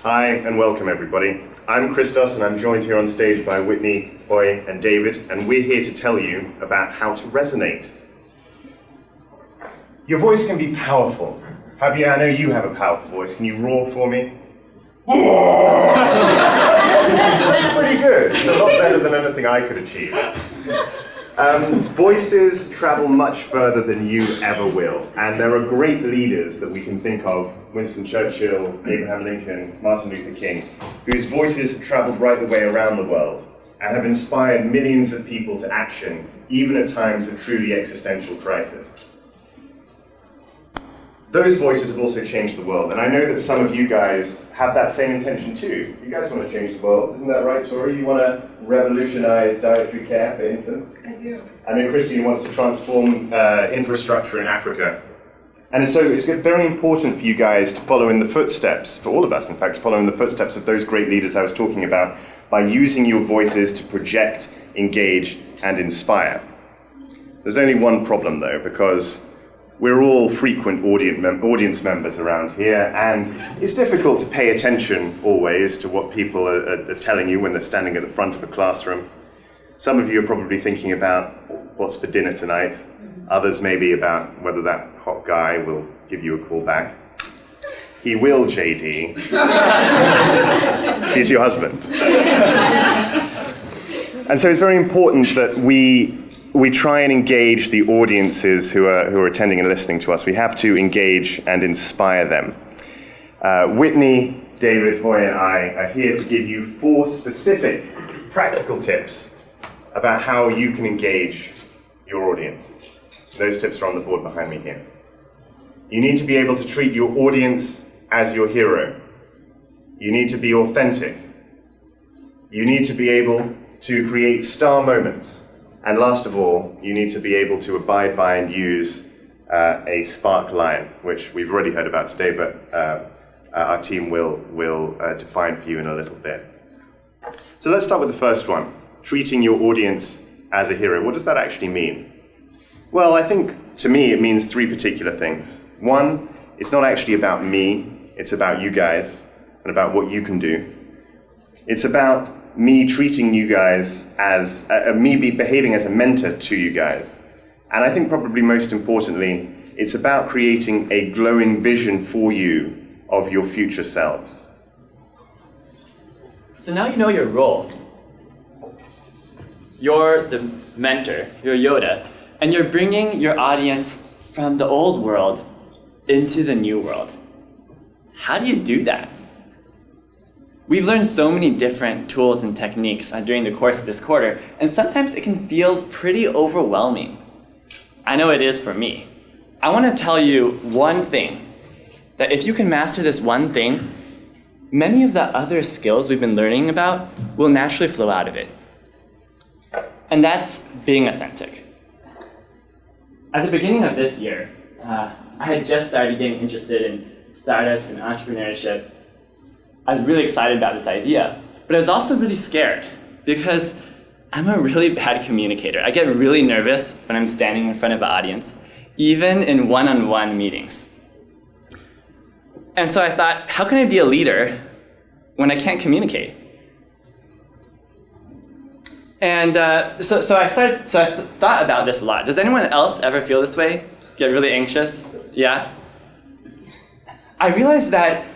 Hi, and welcome everybody. I'm Christos, and I'm joined here on stage by Whitney, Hoy, and David, and we're here to tell you about how to resonate. Your voice can be powerful. Javier, I know you have a powerful voice. Can you roar for me? That's pretty good. It's a lot better than anything I could achieve. Voices travel much further than you ever will, and there are great leaders that we can think of, Winston Churchill, Abraham Lincoln, Martin Luther King, whose voices have traveled right the way around the world and have inspired millions of people to action, even at times of truly existential crisis. Those voices have also changed the world, and I know that some of you guys have that same intention too. You guys want to change the world, isn't that right, Tori? You want to revolutionize dietary care for infants? I do. I know Christine wants to transform infrastructure in Africa. And so it's very important for you guys to follow in the footsteps, for all of us in fact, to follow in the footsteps of those great leaders I was talking about by using your voices to project, engage, and inspire. There's only one problem though, because we're all frequent audience members around here, and it's difficult to pay attention always to what people are telling you when they're standing at the front of a classroom. Some of you are probably thinking about what's for dinner tonight. Others maybe about whether that hot guy will give you a call back. He will, JD. He's your husband. And so it's very important that we try and engage the audiences who are attending and listening to us. We have to engage and inspire them. Whitney, David, Hoy, and I are here to give you 4 specific practical tips about how you can engage your audience. Those tips are on the board behind me here. You need to be able to treat your audience as your hero. You need to be authentic. You need to be able to create star moments. And last of all, you need to be able to abide by and use a spark line, which we've already heard about today, but our team will define for you in a little bit. So let's start with the first one, treating your audience as a hero. What does that actually mean? Well, I think, to me, it means 3 particular things. 1, it's not actually about me, it's about you guys, and about what you can do. It's about me treating you guys as, me behaving as a mentor to you guys. And I think probably most importantly, it's about creating a glowing vision for you of your future selves. So now you know your role. You're the mentor, you're Yoda, and you're bringing your audience from the old world into the new world. How do you do that? We've learned so many different tools and techniques during the course of this quarter, and sometimes it can feel pretty overwhelming. I know it is for me. I want to tell you one thing, that if you can master this one thing, many of the other skills we've been learning about will naturally flow out of it. And that's being authentic. At the beginning of this year, I had just started getting interested in startups and entrepreneurship. I was really excited about this idea, but I was also really scared because I'm a really bad communicator. I get really nervous when I'm standing in front of an audience, even in one-on-one meetings. And so I thought, how can I be a leader when I can't communicate? And so I thought about this a lot. Does anyone else ever feel this way? Get really anxious? Yeah? I realized that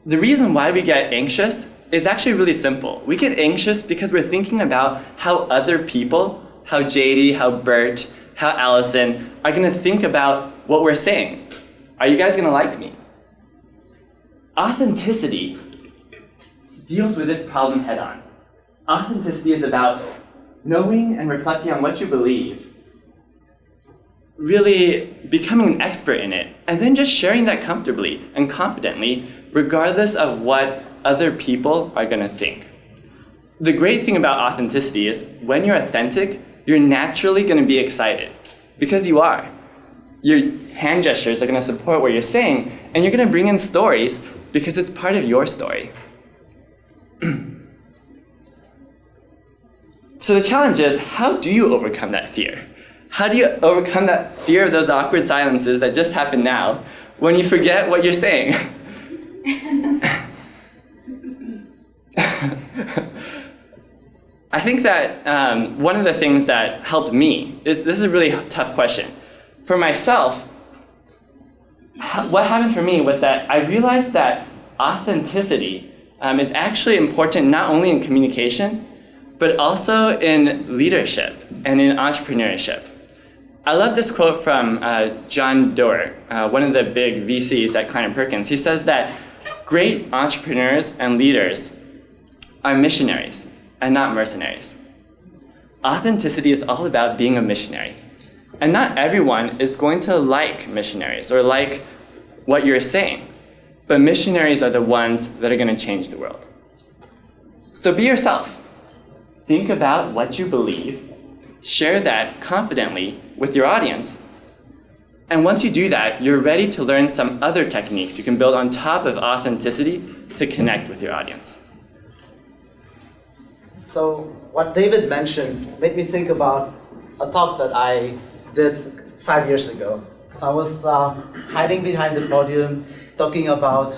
the reason why we get anxious is actually really simple. We get anxious because we're thinking about how other people, how JD, how Bert, how Allison, are gonna think about what we're saying. Are you guys gonna like me? Authenticity deals with this problem head on. Authenticity is about knowing and reflecting on what you believe, really becoming an expert in it, and then just sharing that comfortably and confidently, regardless of what other people are gonna think. The great thing about authenticity is when you're authentic, you're naturally gonna be excited, because you are. Your hand gestures are gonna support what you're saying, and you're gonna bring in stories because it's part of your story. So the challenge is, how do you overcome that fear? How do you overcome that fear of those awkward silences that just happened now when you forget what you're saying? I think that one of the things that helped me is, this is a really tough question. For myself, what happened for me was that I realized that authenticity is actually important not only in communication, but also in leadership and in entrepreneurship. I love this quote from John Doerr, one of the big VCs at Kleiner Perkins. He says that great entrepreneurs and leaders are missionaries and not mercenaries. Authenticity is all about being a missionary. And not everyone is going to like missionaries or like what you're saying. But missionaries are the ones that are going to change the world. So be yourself. Think about what you believe. Share that confidently with your audience. And once you do that, you're ready to learn some other techniques you can build on top of authenticity to connect with your audience. So what David mentioned made me think about a talk that I did 5 years ago. So I was hiding behind the podium, talking about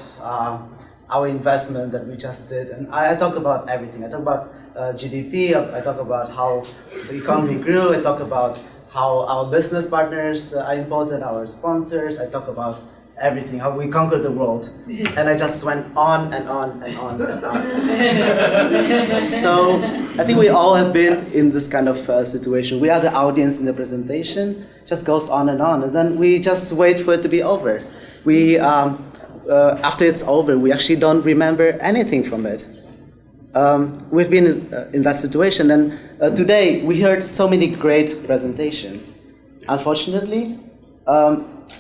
our investment that we just did, and I talk about everything. I talk about GDP, I talk about how the economy grew, I talk about how our business partners are important, our sponsors, I talk about everything, how we conquered the world. And I just went on and on and on and on. So I think we all have been in this kind of situation. We are the audience in the presentation, just goes on, and then we just wait for it to be over. We, after it's over, we actually don't remember anything from it. We've been in that situation, and today we heard so many great presentations. Unfortunately,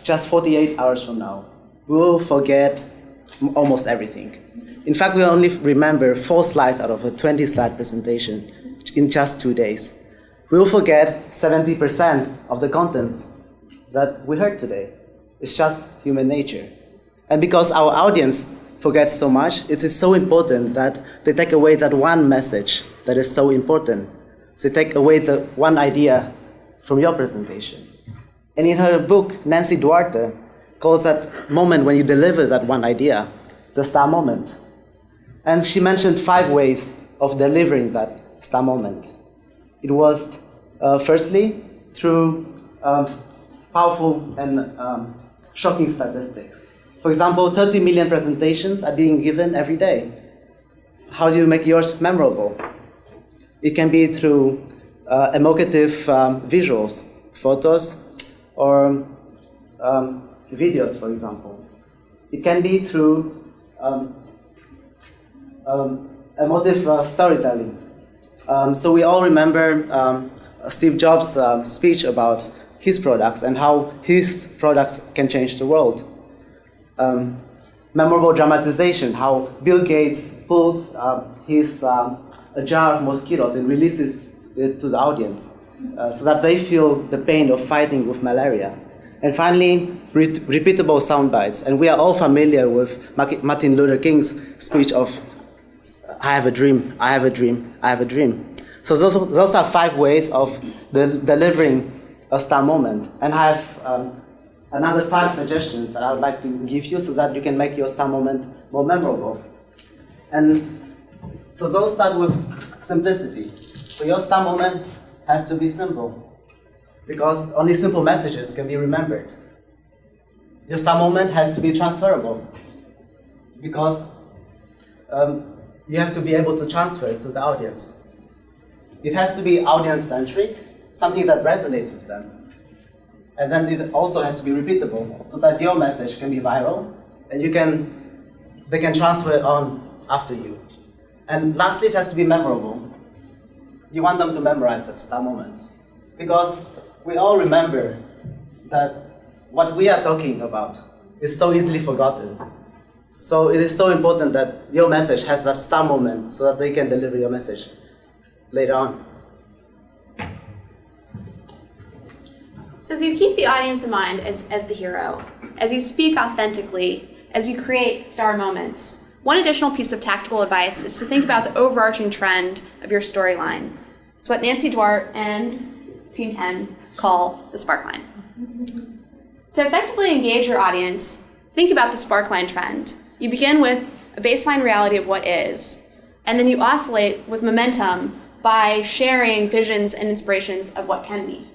just 48 hours from now, we will forget almost everything. In fact, we only remember 4 slides out of a 20-slide presentation in just 2 days. We will forget 70% of the content that we heard today. It's just human nature. And because our audience forgets so much, it is so important that they take away that one message that is so important. They take away the one idea from your presentation. And in her book, Nancy Duarte calls that moment when you deliver that one idea the star moment. And she mentioned 5 ways of delivering that star moment. It was, firstly, through powerful and shocking statistics. For example, 30 million presentations are being given every day. How do you make yours memorable? It can be through evocative visuals, photos, or videos, for example. It can be through emotive storytelling. So we all remember Steve Jobs' speech about his products and how his products can change the world. Memorable dramatization, how Bill Gates pulls his a jar of mosquitoes and releases it to the audience so that they feel the pain of fighting with malaria. And finally, repeatable sound bites. And we are all familiar with Martin Luther King's speech of, I have a dream, I have a dream, I have a dream. So those are 5 ways of delivering a star moment. And I have another 5 suggestions that I would like to give you so that you can make your star moment more memorable. And so those start with simplicity. So your star moment has to be simple, because only simple messages can be remembered. Your star moment has to be transferable, because you have to be able to transfer it to the audience. It has to be audience-centric, something that resonates with them. And then it also has to be repeatable, so that your message can be viral, and they can transfer it on after you. And lastly, it has to be memorable. You want them to memorize that star moment, because we all remember that what we are talking about is so easily forgotten. So it is so important that your message has that star moment so that they can deliver your message later on. So as you keep the audience in mind as the hero, as you speak authentically, as you create star moments, one additional piece of tactical advice is to think about the overarching trend of your storyline. It's what Nancy Duarte and Team 10 call the sparkline. To effectively engage your audience, think about the sparkline trend. You begin with a baseline reality of what is, and then you oscillate with momentum by sharing visions and inspirations of what can be.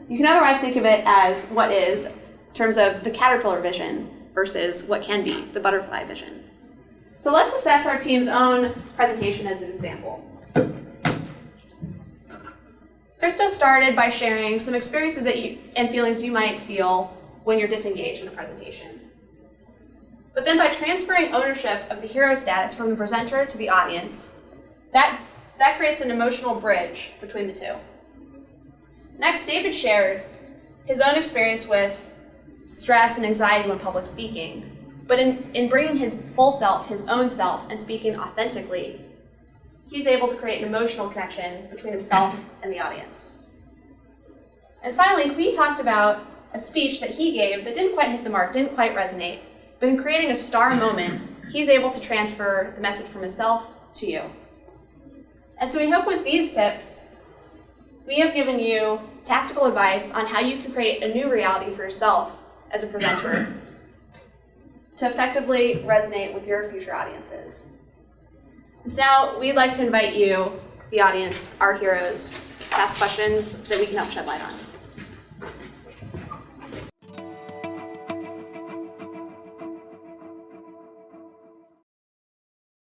You can otherwise think of it as what is, in terms of the caterpillar vision versus what can be, the butterfly vision. So let's assess our team's own presentation as an example. Christo started by sharing some experiences and feelings you might feel when you're disengaged in a presentation. But then by transferring ownership of the hero status from the presenter to the audience, that creates an emotional bridge between the two. Next, David shared his own experience with stress and anxiety when public speaking, but in bringing his full self, his own self, and speaking authentically, he's able to create an emotional connection between himself and the audience. And finally, we talked about a speech that he gave that didn't quite hit the mark, didn't quite resonate, but in creating a star moment, he's able to transfer the message from himself to you. And so we hope with these tips, we have given you tactical advice on how you can create a new reality for yourself as a presenter to effectively resonate with your future audiences. And so now we'd like to invite you, the audience, our heroes, to ask questions that we can help shed light on.